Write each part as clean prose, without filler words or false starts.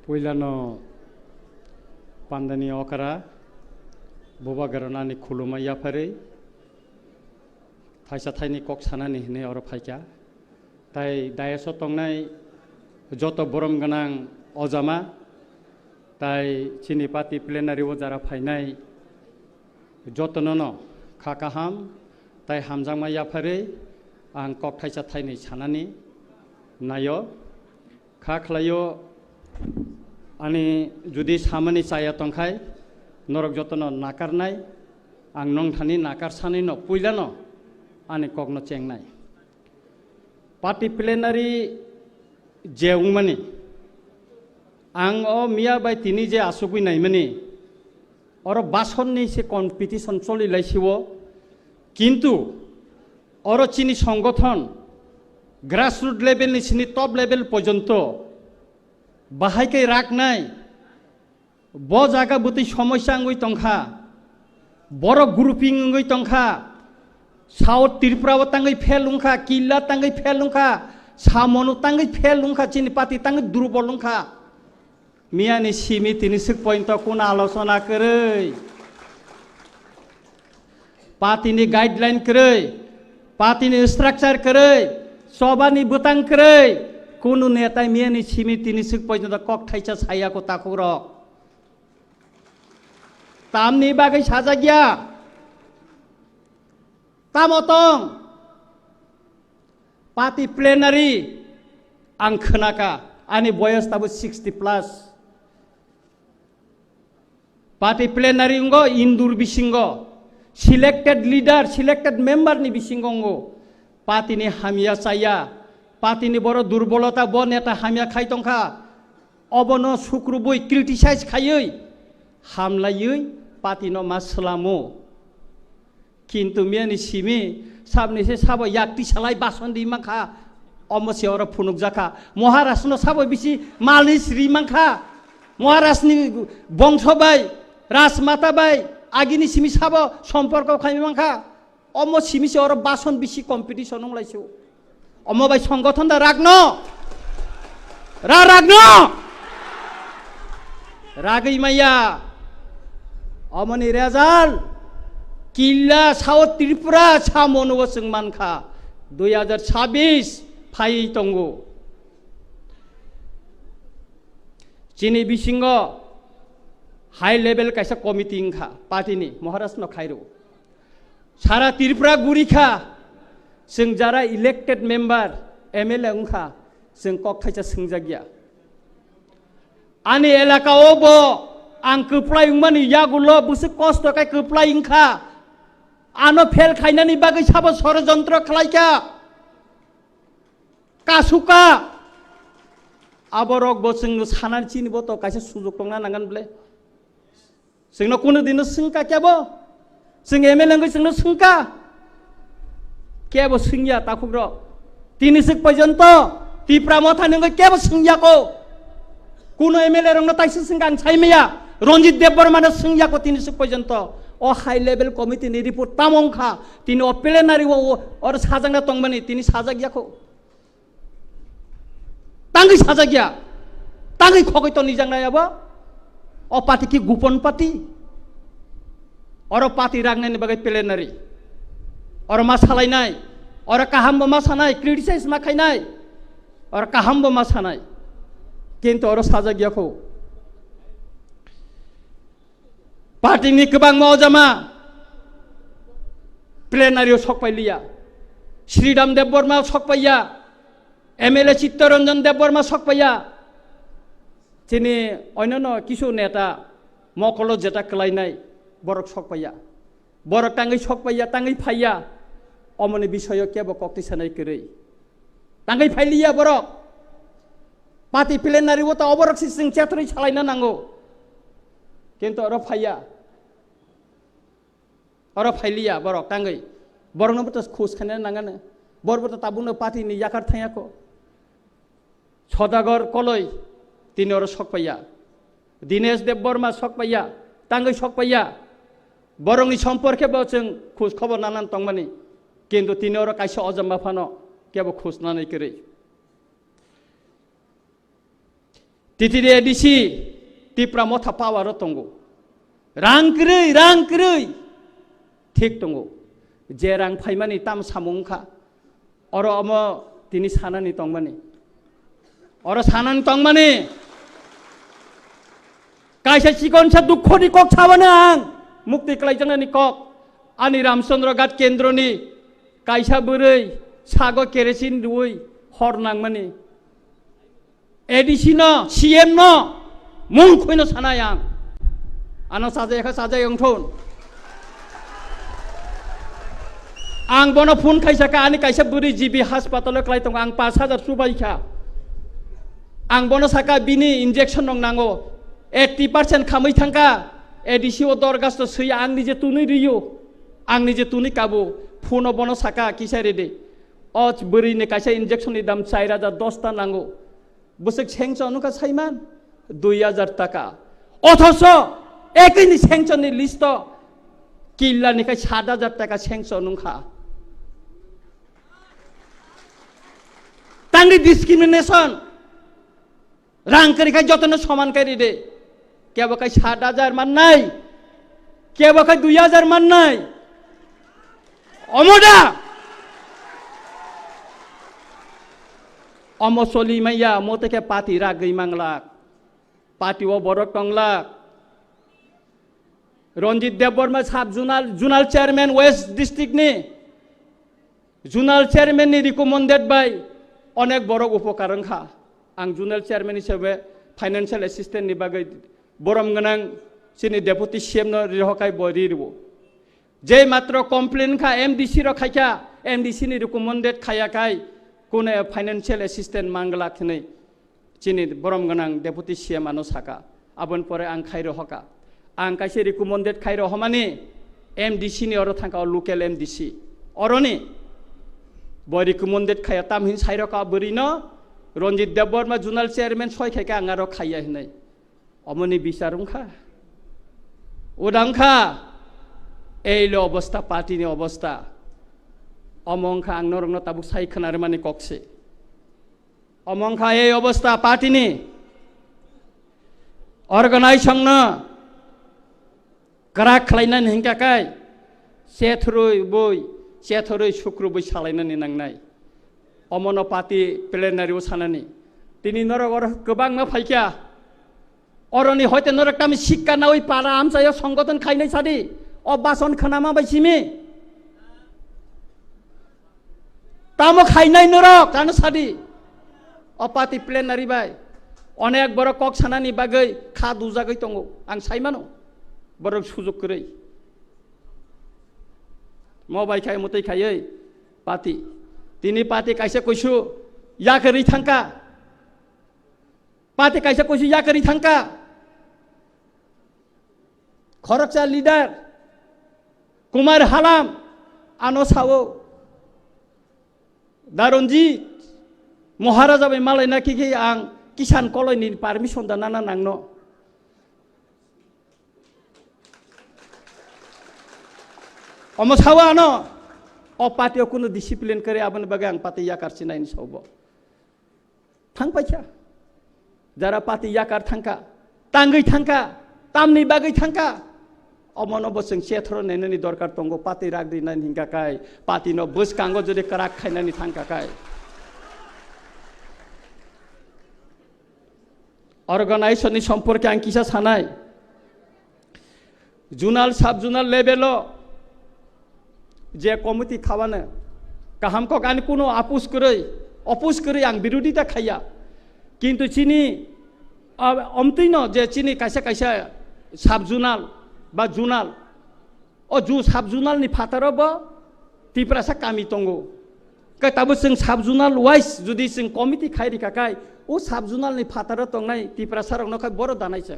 Puilano Pandani Okara Boba Garanani Kuluma Yapare Taisa Tiny Cox Hanani Ne or Paika Tai Diasotongai Joto Borom Ganang Ozama Tai Chinipati Plenary Wazara Painai Jotonono Kakaham Tai Hamzama Yapare and Cock Taisa Tiny Chanani Nayo Kaklayo Ani Judi Samani Saya Tongkai Norok Jotono Nakarnai Ang Nong Tani Nakarsani no Puilano Ani Kogno Chengnai Party plenary Jeungmani Ang o Mia by Tinije Asukui Naimani or Basonni se competition Soli Laisiwo Kintu Oro Chini Songothon Grassroots level ni sini top level pojonto bahai ke rak nai bo jaga buti সমস্যা ngoi tongkha boro grouping ngoi tongkha South Tripura tangai phelungkha killa tangai phelungkha samonu tangai phelungkha Chinipati tangai durbolungkha miani simi tini sik point kuna alosona korei party ni guideline korei party ni structure korei Sobani butang kerei, kunu netai miani simi tini sik poin da kok thaisa saya ko takuro. Tamni bagai sajagya. Tamotong. Party plenary angkhnaka ani boyos tabu 60 plus. Party plenary ngo indur bisingo. Selected leader, selected member ni bisingo ngo. Party ni hamia saya, party ni boro durbolota bo neta hamia khai tongkha, obono sukrubui criticize khayoi, hamlayoi party no maslamo. Kintu miani simi sabni se sabo yakti salai bason di mangkha, omosi ora phunuk jaka, Maharashtra no sabo bisi malis ri mangkha, Maharashtra ni bongso bai, rasmata bai, agini simi sabo somporko khai mangkha. Omo simisi ora bason bisi competition nong laisio. Omo bai সংগঠন da ragno. Ragno. Ragai maya. Omo ni rezal. Killa South Tripura samonu waseng mankha. 2026 phai tongo. Chini bisingo high level kaisa committee ingkha party ni Maharashtra no khairo. Sara Tripura Gurikha Sing Jara elected member MLA Ungkha Sing Kok Thaisa Singjagya Ani elaka obo ang keplai ungmani yagulo busuk kosto kai keplai ingkha ano fel khainani bagai sabo sorojantro khlaika kasuka aborok bo sing sanan chini bo to kaisa sujok tongna nangan ble singno kuno dino singka kyabo Sing MLA ngoi sing no sungka kebo singya takugro tini sik pojonto ti pramotha ngoi kebo singya ko kuno MLA rong no taisi singkan chaimya Ronjit Debbarma no singya ko tini sik pojonto o high level committee ni report tamongkha tini o plenary o or sajangna tongmani tini sajagya ko tangi sajagya tangi khogoi to nijangna yabo o party ki gupon party Oro party ragnani bagai plenary oro masalai nai oro kahambo masanai criticize makai nai oro kahambo masanai kintu oro sajagya ko party ni kebang maujama plenary sokpailia Sridham Debbarma sokpaiya MLA Chittoranjan Debbarma sokpaiya tini oinono kisu neta mokolo jeta kelainai borok sokpaya borok tangai sokpaya tangai phaya omoni bisoyo kebo kokti sanai kerei tangai phailia borok party plenary wota oborok sing chatri chalaina nango kintu oro phaya oro phailia borok tangai borok no botas khus khane nangane borok bota tabuno party ni yakar thayako Sodagor koloi tini oro sokpaya Dinesh Debbarma sokpaya tangai sokpaya Borong ni সম্পর্কে বচং খোঁজ খবর নানান তংমানি কিন্তু তিনি ওরা কাইসা অজম্মা Fanon কেবো খোঁজ নানাই করে तिथिरे ADC Tipra मथा पावार तंगो रां क्रय ठीक तंगो जे रां फाइमानि ताम सामुंखा और अम तिनी सानानि तंगमानि और सानानि तंगमानि कायसा सिकनसा दुखनि कक साबानो आं मुक्ति खालायजानानि कक आनि रामचंद्र घाट केन्द्रनि कायसा बोरै सागो केरोसिन दुई हर नांमानि एडिसी न सीएम न मुं खुइनो सानाय आं साजाय अंथोन आं बनो फुन खायसाका आनि कायसा बोरै जीबी हास्पाताल खालायतं आं 5,000 सुबायखा आं बनो साका बिनि इंजेक्शन नंग नांगो 80% खामै थांका एडिसी ओ दरगास्त सैया आं निजे तुनै रियो आं निजे तुनै काबो फुनो बनो साका किसारे दे अच बोरैने कायसा इंजेक्शन नि दाम 4,010 ता नांगो बोसक सेंक्शन अनुका साइमान 2,000 टाका अथच एकैनि सेंक्शन नि लिस्ट किल्ला निकाय 7,000 टाका सेंक्शन अनुका तांनि डिस्क्रिमिनेशन रां करिखाय जतन समान करि दे केबो काय 7,000 माननाय केबो काय 2,000 माननाय अमोदा अमसली मैया मोतेके पाती राग गई मांगलाक पाती वो बरक टंगलाक रंजित देवबर्मा साब जुनाल चेयरमैन वेस्ट डिस्ट्रिक्ट नि जुनाल चेयरमैन नि रिकमेंडेड बाय अनेक बरक उपकारंखा आं जुनाल चेयरमैन हिसाबै फाइनेंशियल असिस्टेंट नि बागै बरम गनां सिनि डेपुटी सीएम न रिहकाय बरिरबो जे मात्र कम्प्लेन खा एमडीसी र खायका एमडीसी नि रिकमेंडेड खायाखाय कोने फाइनेंशियल असिस्टेंट मांगला थनै चिनि बरम गनां डेपुटी सीएम आनो साका आबन परे आं खायरो हका आं कायसे रिकमेंडेड खायरो हमानि एमडीसी नि अरो थांका लोकल एमडीसी अरनि ब रिकमेंडेड खाया तामहिन साइरो का बरिनो रंजित देवबर्मा जुनाल चेयरमैन सय खायका आंगारो खाया हनै अमनि बिचारुंखा उदांखा एइलो अवस्था पार्टी नि अवस्था अमंखा आं नरंनो ताबुक साइ खोनार माने कक्से अमंखा ए अवस्था पार्टी नि अर्गानाइजेशन न क्राक खालायनानै हिंकाकाय सेथरै शुक्रबै सालायनानै नांनाय अमन पार्टी प्लेनारियाव सानानै दिनै नरगर गोबां मा फाइका अरनि हयते नरकटामि शिक्षा नावै पारा आमसायाव संगठन खायनाय सादि अ बासन खनामा बायसिमी तामो खायनाय नरक जानो सादि अ पार्टी प्लेनारि बाय अनेक बर कक सानानि बागै खा दुजागै दंगो आं साइमानो बर सुजुग करै मबाइ खाय मतै खायै पार्टी दिनै पार्टी कायसे कइसु या करै थांका पार्टी कायसे कइसु या करै थांका खरकसा लीडर कुमार हालाम आनो सावो दारनजीत महाराजा बाय मालाय नाखि आं किसान कलयनि पारमिशन दाना नांनो अमो सावा आनो अ पार्टीयाव कुनो डिसिप्लिन करे आबन बागै आं पार्टी याकार सिनायनि सावबो थांपायसा जारा पार्टी याकार थांका तांगै थांका तामनि बागै थांका अमन बसं सेथ्र नेननि दरकार तंगो पार्टी राग दिनानि हिंकाकाय पार्टी न बस कांगो जदि कराक खायनानि थांकाकाय अर्गानाइजेशन नि सम्पर्के आं किसा सानाय जुनाल साब जुनाल लेभेल जे कमिटी खावानो गाहामको गानि कुनो अपुस करै आं विरोधिता खाया किन्तु चिनी अमतैनो जे चिनी कायसा कायसा साब जुनाल बा जुनाल ओ जु साब जुनाल नि फातारब तिप्रासा कामी तंगो का ताबो जों साब जुनाल वाइस जुदि जों कमिटी खायरिकाकाय ओ साब जुनाल नि फातार तंनाय तिप्रासा रंनखाय बर दानायसो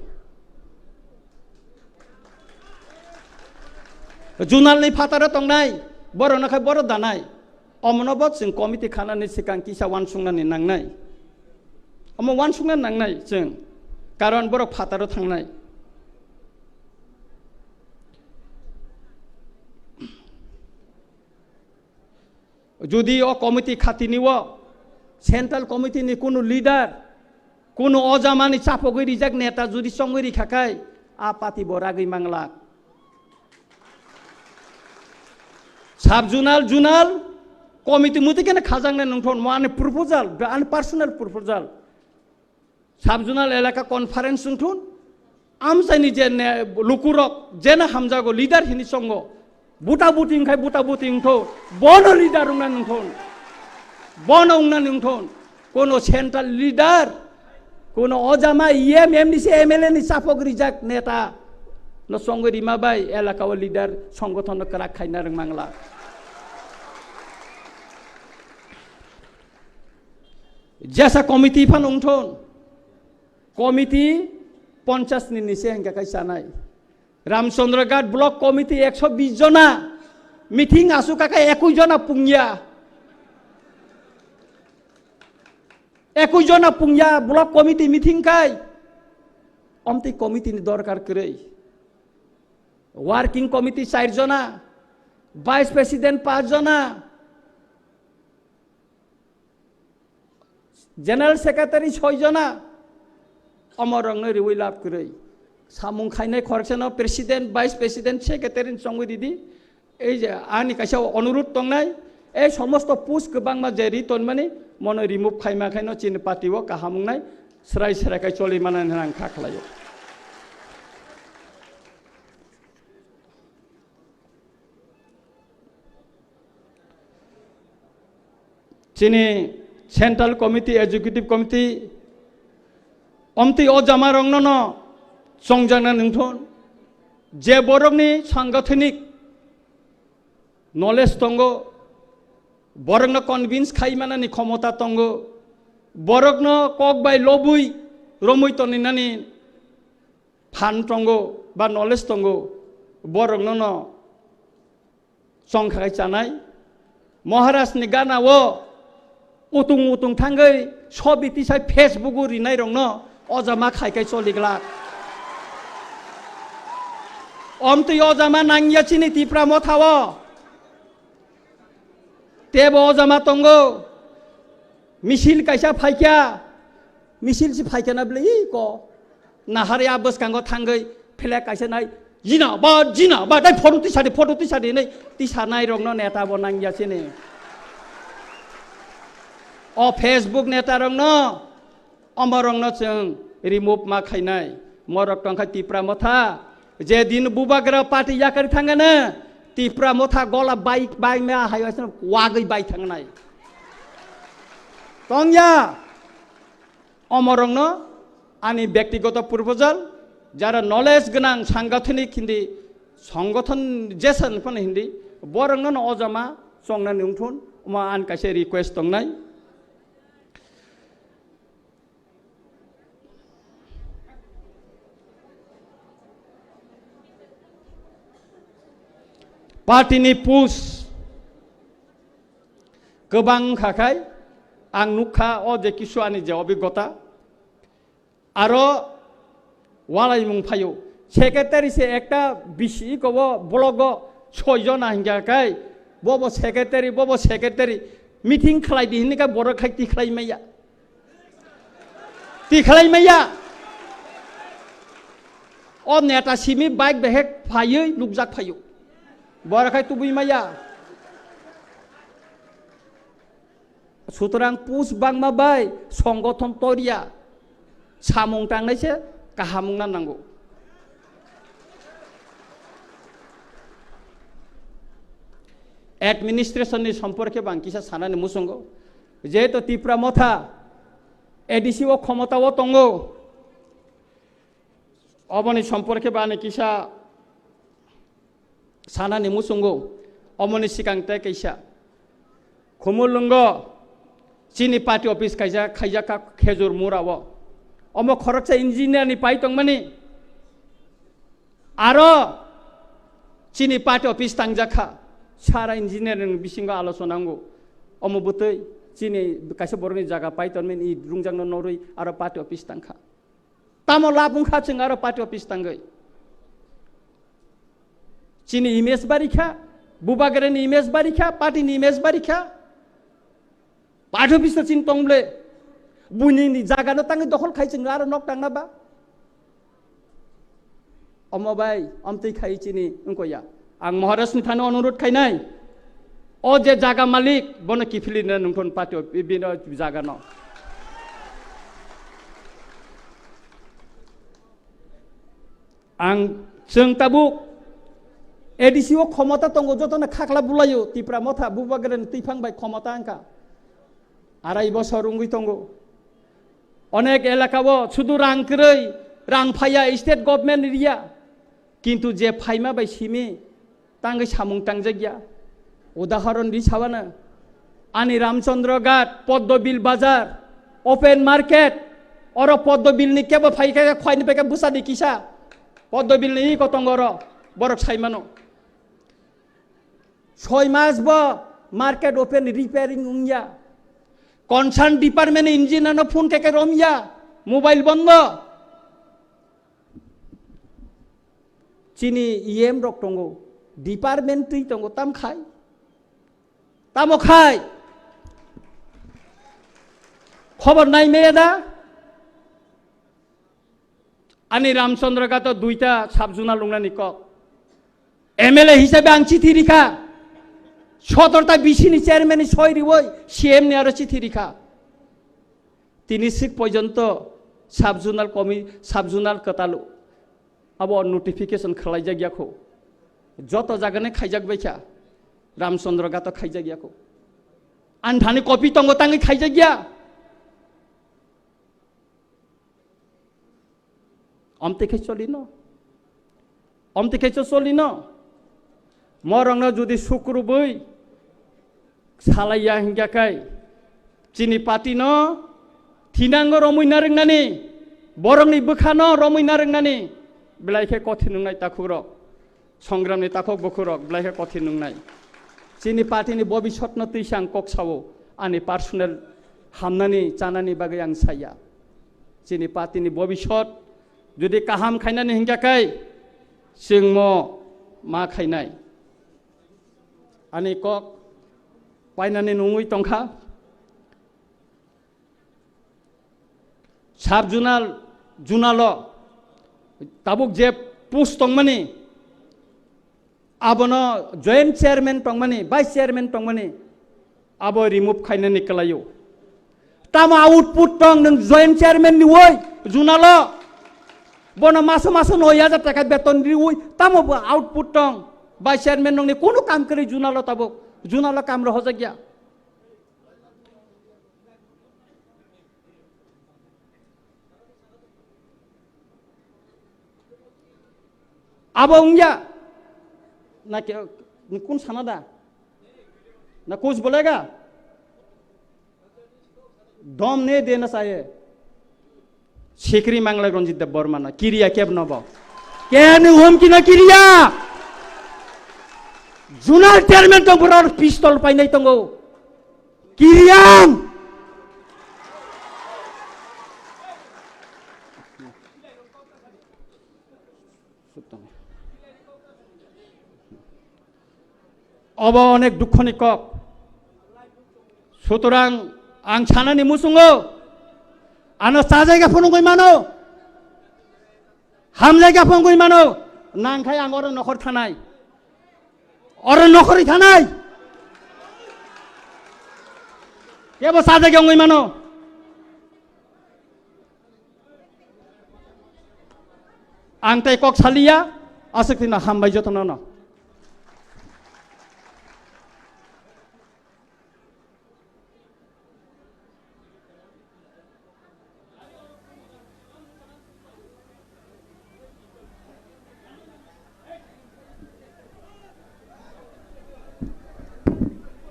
जुनाल नि फातार तंनाय बर नखाय बर दानाय अमनबत जों कमिटी खानानै सिगां किसा वानसुंनानै नांनाय अम वानसुंनानै नांनाय जों कारण बर फातार थांनाय जुदि ओ कमिटी खातिनिव सेंट्रल कमिटी नि कुनो लीडर কোনো অজামানি চাপগৈ রিজাক নেতা যদি সঙ্গে রিখাকাই আ পাতি বরাগৈ মাংলা সাব জুনাল কমিটি মতে কেন খাজাংনা নংথন মানে প্রপোজাল আন পার্সোনাল প্রপোজাল সাব জুনাল এলাকা কনফারেন্স নংথন আমসাইনি যে লুকুরক যেনা হামজাগো লিডার হিনি সঙ্গ বুটা বুটিং খাই বুটা বুটিং থো বন লিডার উংনা নংথন বন উংনা নংথন কোনো সেন্ট্রাল লিডার কোনো অজামা ইএম এমডিসি এমএলএ নি চাপক রিজাক নেতা ন সঙ্গে রিমাবাই এলাকা লিডার সংগঠন করা খাইনা রং মাংলা जैसा कमिटी फन उंगथन कमिटी 50 नि निसे हंगा कैसा नाय रामचंद्रघाट ब्लॉक कमिटी 120 जना मीटिंग आसु काका 21 जना पुंगिया 21 जना पुंगिया ब्लॉक कमिटी मीटिंग काय अमती कमिटी नि दरकार करे वर्किंग कमिटी 4 जना वाइस प्रेसिडेंट 5 जना जनरल सेक्रेटारी 6 जना अमरंग रिवै लाभ करे सामुं खाइनाय खरसेन प्रेसिडेंट वाइस प्रेसिडेंट सेक्रेटारी संगै दिदी ए जे आनि कासे अनुरोध तंनाय ए समस्त पोस्ट गोबां मा जे रिटर्न माने मन रिमुभ खाइमा खाइनो चिन पार्टीओ काहामुंनाय स्राय स्रायखाय चलि मानाय रां खाखलायो चिनी सेंट्रल कमिटी एजुकेटिव कमिटी अमती अजामा रंगन न संजाना नंथन जे बरकनि सांगठनिक नलेज दंगो बरकनो कन्विन्स खाइमानानि क्षमता दंगो बरकनो कक बाय लबुई रमुई तनिनानि फान दंगो बा नलेज दंगो बरकनो न संखाय जानाय महाराष्ट्रनि गानावो उतुं उतुं थांगै सबिति साइ फेसबुक रिनाय रंग न अजामा खाइखाय चलिग्ला अमति अजामा नांगिया चिनि तिप्रा मथाव तेब अजामा तंगो मिसिल काइसा फाइख्या मिसिल सि फाइख्या ना ब्लै क नाहारे आबसकांगो थांगै फेला काइसा नाय जिना बा दाइ फोटो तिसादि नै तिसानाय रंग न नेता ब नांगिया चिनि ओ फेसबुक नेता रंग न अमरंग न जों रिमुभ मा खाइनाय मरक टंखा तिप्रा मथा जे दिन बुबाग्रा पार्टी याकर थांगने तिप्रा मथा गला बाइक में हायस वागै बाइक थांनाय तंया अमरंग न आनि व्यक्तिगत प्रपोजल যারা नलेज गोनां सांगठनिक हिंदी संगठन जेसन फन हिंदी बरंग न अजामा संना नुंथुन मा आन कासे रिक्वेस्ट दंनाय पार्टीनि पुस गोबां खाखाय आं नुखा अ जे किसुआनि जे अभिज्ञता आरो वालाय मुं फायो सेक्रेटारि से एकटा बिसि कब ब्लग 6 जना हिंगाखाय बबो सेक्रेटारि मीटिंग खालायदि हिनिका बर खाय तिखालायमाया अ नेता सिमि बाइक बेहेक फायो लुकजाक फायो बरखाय तुबुई माया सुतरां पुस बांमा बाय संगठन तरिया सामुं थांनायसे काहामुंना नांगौ एडमिनिस्ट्रेशननि सम्पर्के बांकिसा सानानि मुसंगो जेहेतु तिप्रा मथा एडिसि ओ क्षमताओ दंगो अबनि सम्पर्के बानि किसा सानानि मुसंगो अमनि सिगांते कैसा खुमुलुंग चिनी पार्टी ऑफिस खाइजा का खेजुर मुराव अम खरकसा इंजिनियर नि पाइ तंगमानि आरो चिनी पार्टी ऑफिस तांजाखा सारा इंजिनियर बिसिंग आलोचनांगौ अम बुतै चिनी कासे बरनि जागा पाइ तनमेन इ रुंजांग नरै आरो पार्टी ऑफिस तांखा तामो लाबुंखा जों आरो पार्टी ऑफिस तांगै चिनी इमेज बारिखा बुबागरेनि इमेज बारिखा पार्टी नि इमेज बारिखा पार्टी ऑफिस चिन तंगले बुनी जागा तंग दखल खाई चिंग आरो नक तंग बा अमबाई अमते खाई चिनी उनको या आं महाराज नि थानो अनुरोध खाइनाय ओ जे जागा मालिक बनो किफिलिनो नोंथन पार्टी बिनो जागा न आं जों ताबुक एडिसिओ क्षमता दंगो जतन खाख्ला बुलायो तिप्रा मथा बुबागरेन तिफांबाय क्षमता आंका आराय बसर उंगै दंगो अनेक एलाकाबो सुदु रां क्रै रां फाया स्टेट गभर्नमेंट एरिया किन्तु जे फाइमा बाय सिमी तांगै सामुं तांजागिया उदाहरण दी साबानो आनि रामचंद्र घाट पद्मबिल बाजार ओपन मार्केट और पद्मबिल नि केबो फाइका खयनि पेका बुसादि किसा पद्मबिल नि कतंगर बरक साइमानो 6 मास बो मार्केट ओपन रिपेयरिंग उंया कनसार्न डिपार्टमेंट इंजिनियर फोन के रमिया मोबाइल बंद चीनी ईएम रक दंगो डिपार्टमेंट तै दंगो ताम खाय तामो खाय खबर नाय मेदा आनी रामचंद्र का तो दुईटा साबजुना लुंगना निक एमएलए हिसाबे आं चिठी लिखा 17টা বিসিনি চেয়ারম্যান সয়রি ওই সিএম নে আর চিঠি লিখা তিনি সিক পর্যন্ত সাবজুনাল কতালু আবো নোটিফিকেशन খালাই জায়গাखौ যত জায়গানে খাইজাক বাইছা रामचंद्र गातो खाइजा गयाखौ आन्धानि कपि तंगो तांगै खाइजा गया अमतेखे चलिनो अमतेखे चलिनो मरंनो जुदि सुक्रुबै सालाया हिंगाखाय चिनि पार्टिनो थिनांगो रमैना रोंनानि बरंनि बोखानो रमैना रोंनानि ब्लाइखे कथि नुंनाय ताखुरो संग्रामनि ताखौ बखुरक ब्लाइखे कथि नुंनाय चिनि पार्टिनि भबिष्यतनो तैसां कक्सावो आंनि पार्सनेल हामनानि जानानि बागै आं साया चिनि पार्टिनि भबिष्यत जुदि काहाम खायनानि हिंगाखाय जों मा खायनाय आंनि कक पायनानि नङै तंखा साब जुनाल ताबुक जे पोस्ट तंमानि आबनो जॉइंट चेयरमैन तंमानि वाइस चेयरमैन तंमानि आबो रिमूव खायनानि कलायो तामा आउटपुट तंग नों जॉइंट चेयरमैन नि वय जुनाल बनो मासो 9000 टाका बेतन दी वय तामो आउटपुट तंग वाइस चेयरमैन नंनि कोनो काम करै जुनाल ताबुक जुनाल काम रह जागिया आबो उंया ना कौन सानादा ना कुछ बोलेगा दम नहीं देना चाहिए शेखरी मांगला रंजित देव बर्मा ना किरिया केब नब केन होम की ना किरिया जुनार चेयरमैन तो बुरा पिस्तल पाई नहीं तंगो किरिया अब अनेक दुखनि कक सुतरां आं सानानि मुसुङो आनो साजायगा फुनुगै मानो हामजायगा फुनुगै मानो नांखाय आं अर नखर थानाय अर नखरै थानाय केबो साजायगा गै मानो आं तै कक सालिया आसक्तिना हामबाय जतन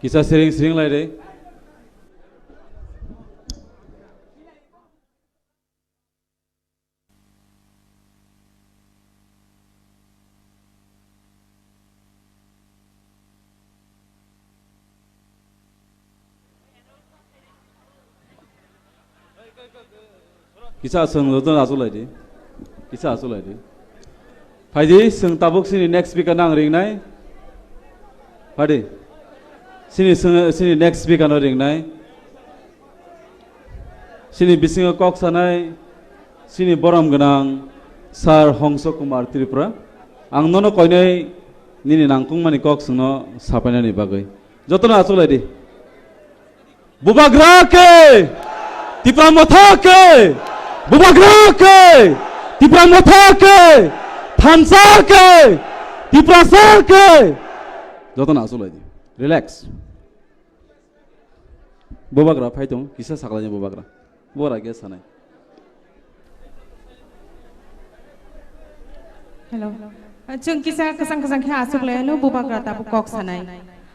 Kisah sering-sering lah deh. Kisah seng nonton asul lah deh. Kisah asul lah deh. Padi seng tabuk sini next speaker nang ring nai. Padi. Sini next speaker no ring nai. Sini bisingo kok sanai sini boram ganang Sir Hongso Kumar Tripura ang nono koinai nini nangkung mani kok sungno sapana ni bagai jotona achulai di Bubagra ke Tripura motha ke Bubagra ke Tripura motha ke Thansa ke Tripura sar ke jotona achulai di relax Bubagra phaitong kisa saklanya Bubagra bora ge sanai Hello. Jeng kisah kesang-kesang kaya asuk layano Bubagra tapu kok sanai.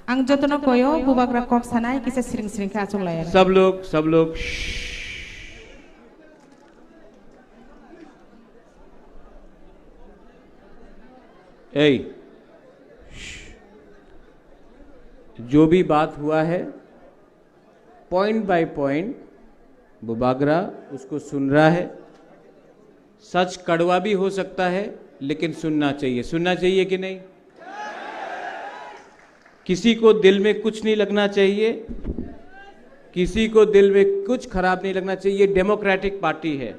Ang jotono koyo Bubagra kok sanai kisah sering-sering kaya asuk layano. सब लोग जो भी बात हुआ है point by point Bubagra उसको सुन रहा है। सच कड़वा भी हो सकता है लेकिन सुनना चाहिए कि नहीं? किसी को दिल में कुछ नहीं लगना चाहिए, किसी को दिल में कुछ खराब नहीं लगना चाहिए। डेमोक्रेटिक पार्टी है,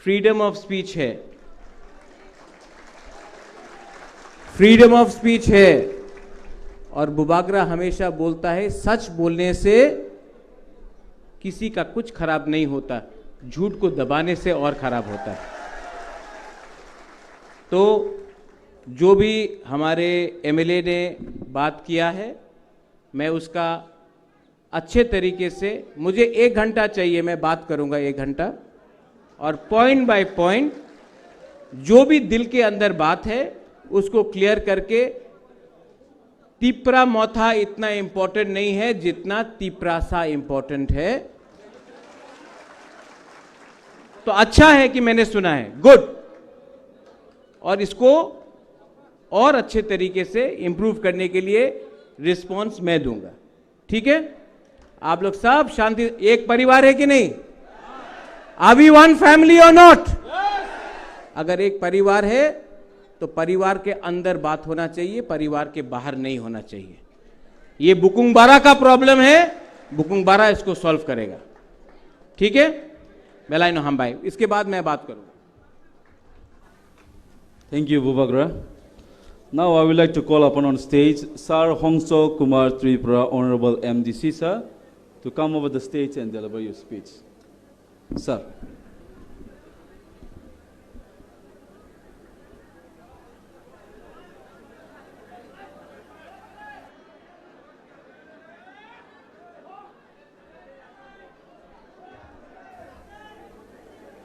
फ्रीडम ऑफ स्पीच है, फ्रीडम ऑफ स्पीच है। और बुबागरा हमेशा बोलता है सच बोलने से किसी का कुछ खराब नहीं होता, झूठ को दबाने से और खराब होता है। तो जो भी हमारे एमएलए ने बात किया है मैं उसका अच्छे तरीके से, मुझे 1 घंटा चाहिए, मैं बात करूंगा 1 घंटा और पॉइंट बाय पॉइंट जो भी दिल के अंदर बात है उसको क्लियर करके तिपरा मोथा इतना इंपॉर्टेंट नहीं है जितना तिपरासा इंपॉर्टेंट है। तो अच्छा है कि मैंने सुना है, गुड, और इसको और अच्छे तरीके से इंप्रूव करने के लिए रिस्पॉन्स मैं दूंगा। ठीक है, आप लोग सब शांति, एक परिवार है कि नहीं? आर वी वन फैमिली और नॉट? अगर एक परिवार है तो परिवार के अंदर बात होना चाहिए, परिवार के बाहर नहीं होना चाहिए। ये बुकुंग बारा का प्रॉब्लम है, बुकुंग बारा इसको सॉल्व करेगा। ठीक है, बेलाइनो हम भाई, इसके बाद मैं बात करूंगा। Thank you, Bubagra. Now I would like to call upon on stage Sir Hongso Kumar Tripura, Honorable MDC, sir, to come over the stage and deliver your speech. Sir.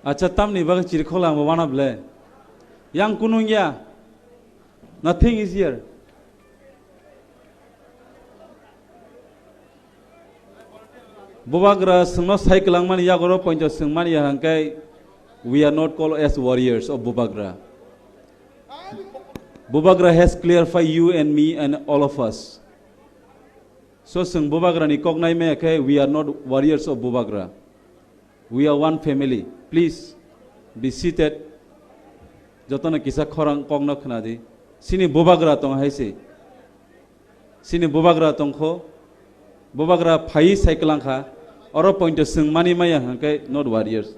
Acha tamni baga chirkhola mabana ble. Yang kunungya. Nothing is here. Bubagra sungno cyclang mani yagoro pointo sungmani hangkai we are not called as warriors of Bubagra. Bubagra has clarified you and me and all of us. So sung Bubagra ni kognai me ke we are not warriors of Bubagra. We are one family. Please be seated. Jotona kisa khorang kogna khnadi. Sini Bubagra tong haise. Sini Bubagra tong kho. Bubagra phai cyclang kha. Oro point sung mani maya hangkai not warriors.